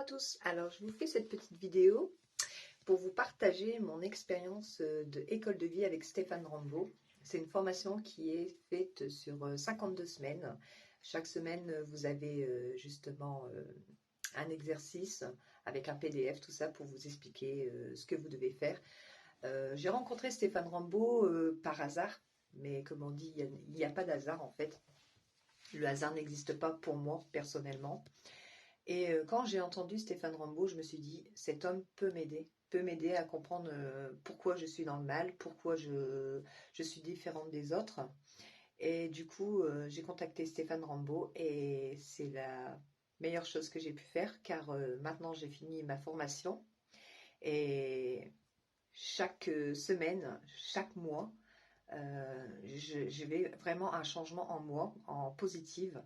tous, alors je vous fais cette petite vidéo pour vous partager mon expérience de école de vie avec Stéphane Rambaud. C'est une formation qui est faite sur 52 semaines. Chaque semaine, vous avez justement un exercice avec un PDF, tout ça pour vous expliquer ce que vous devez faire. J'ai rencontré Stéphane Rambaud par hasard, mais comme on dit, il n'y a pas d'hasard en fait. Le hasard n'existe pas pour moi personnellement. Et quand j'ai entendu Stéphane Rambaud, je me suis dit, cet homme peut m'aider à comprendre pourquoi je suis dans le mal, pourquoi je suis différente des autres. Et du coup, j'ai contacté Stéphane Rambaud et c'est la meilleure chose que j'ai pu faire car maintenant j'ai fini ma formation et chaque semaine, chaque mois, je vais vraiment un changement en moi, en positive.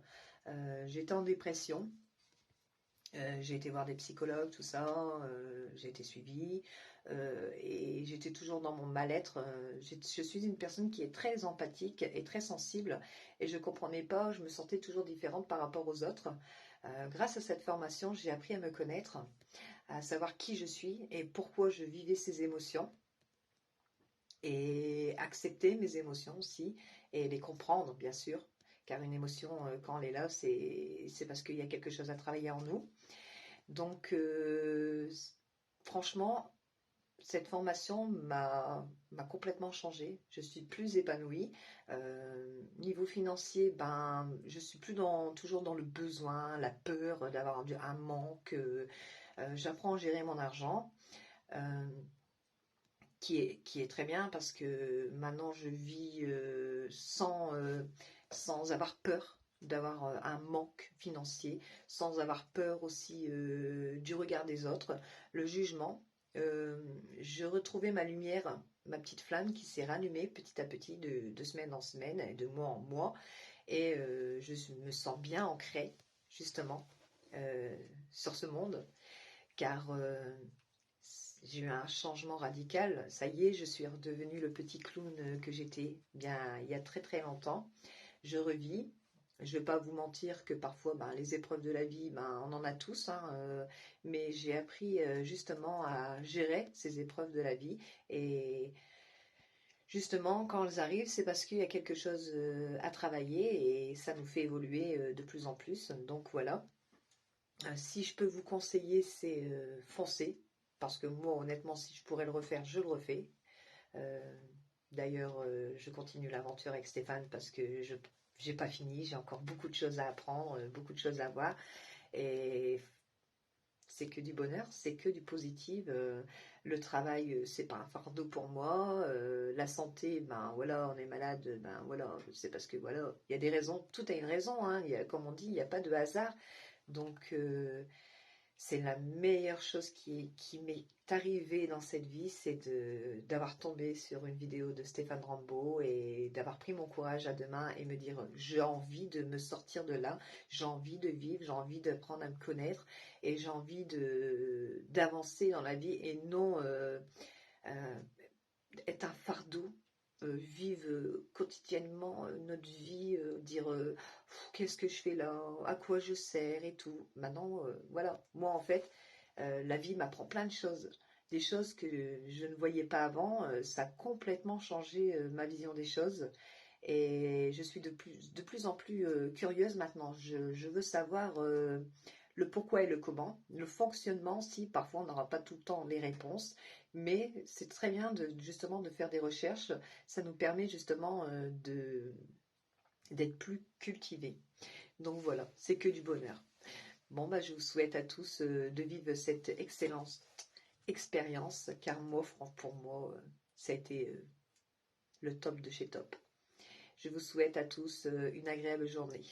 J'étais en dépression. J'ai été voir des psychologues, tout ça, j'ai été suivie et j'étais toujours dans mon mal-être. Je suis une personne qui est très empathique et très sensible et je ne comprenais pas, je me sentais toujours différente par rapport aux autres. Grâce à cette formation, j'ai appris à me connaître, à savoir qui je suis et pourquoi je vivais ces émotions et accepter mes émotions aussi et les comprendre, bien sûr. Car une émotion, quand elle est là, c'est parce qu'il y a quelque chose à travailler en nous. Donc, franchement, cette formation m'a complètement changée. Je suis plus épanouie. Niveau financier, ben, je suis plus toujours dans le besoin, la peur d'avoir un manque. J'apprends à gérer mon argent, qui est très bien parce que maintenant je vis sans avoir peur d'avoir un manque financier, sans avoir peur aussi du regard des autres, le jugement. Je retrouvais ma lumière, ma petite flamme qui s'est rallumée petit à petit de semaine en semaine et de mois en mois. Et je me sens bien ancrée, justement, sur ce monde, car j'ai eu un changement radical. Ça y est, je suis redevenue le petit clown que j'étais bien il y a très très longtemps. Je revis. Je ne vais pas vous mentir que parfois, ben, les épreuves de la vie, ben, on en a tous, hein, mais j'ai appris justement à gérer ces épreuves de la vie. Et justement, quand elles arrivent, c'est parce qu'il y a quelque chose à travailler et ça nous fait évoluer de plus en plus. Donc voilà. Si je peux vous conseiller, c'est foncer. Parce que moi, honnêtement, si je pourrais le refaire, je le refais. Euh, D'ailleurs, je continue l'aventure avec Stéphane parce que je n'ai pas fini. J'ai encore beaucoup de choses à apprendre, beaucoup de choses à voir. Et c'est que du bonheur, c'est que du positif. Le travail, c'est pas un fardeau pour moi. La santé, ben voilà, on est malade, ben voilà, c'est parce que voilà, il y a des raisons. Tout a une raison, hein. Comme on dit, il n'y a pas de hasard. Donc, c'est la meilleure chose qui m'est arrivée dans cette vie, c'est d'avoir tombé sur une vidéo de Stéphane Rambaud et d'avoir pris mon courage à deux mains et me dire j'ai envie de me sortir de là, j'ai envie de vivre, j'ai envie d'apprendre à me connaître et j'ai envie d'avancer dans la vie et non euh, être un fardeau. Vivre quotidiennement notre vie, dire qu'est-ce que je fais là, à quoi je sers et tout. Maintenant, voilà, moi en fait, la vie m'apprend plein de choses, des choses que je ne voyais pas avant. Ça a complètement changé ma vision des choses et je suis de plus en plus curieuse maintenant. Je veux savoir le pourquoi et le comment, le fonctionnement, si parfois on n'aura pas tout le temps les réponses, mais c'est très bien justement de faire des recherches, ça nous permet justement d'être plus cultivés. Donc voilà, c'est que du bonheur. Bon, bah, je vous souhaite à tous de vivre cette excellente expérience, car moi, pour moi, ça a été le top de chez top. Je vous souhaite à tous une agréable journée.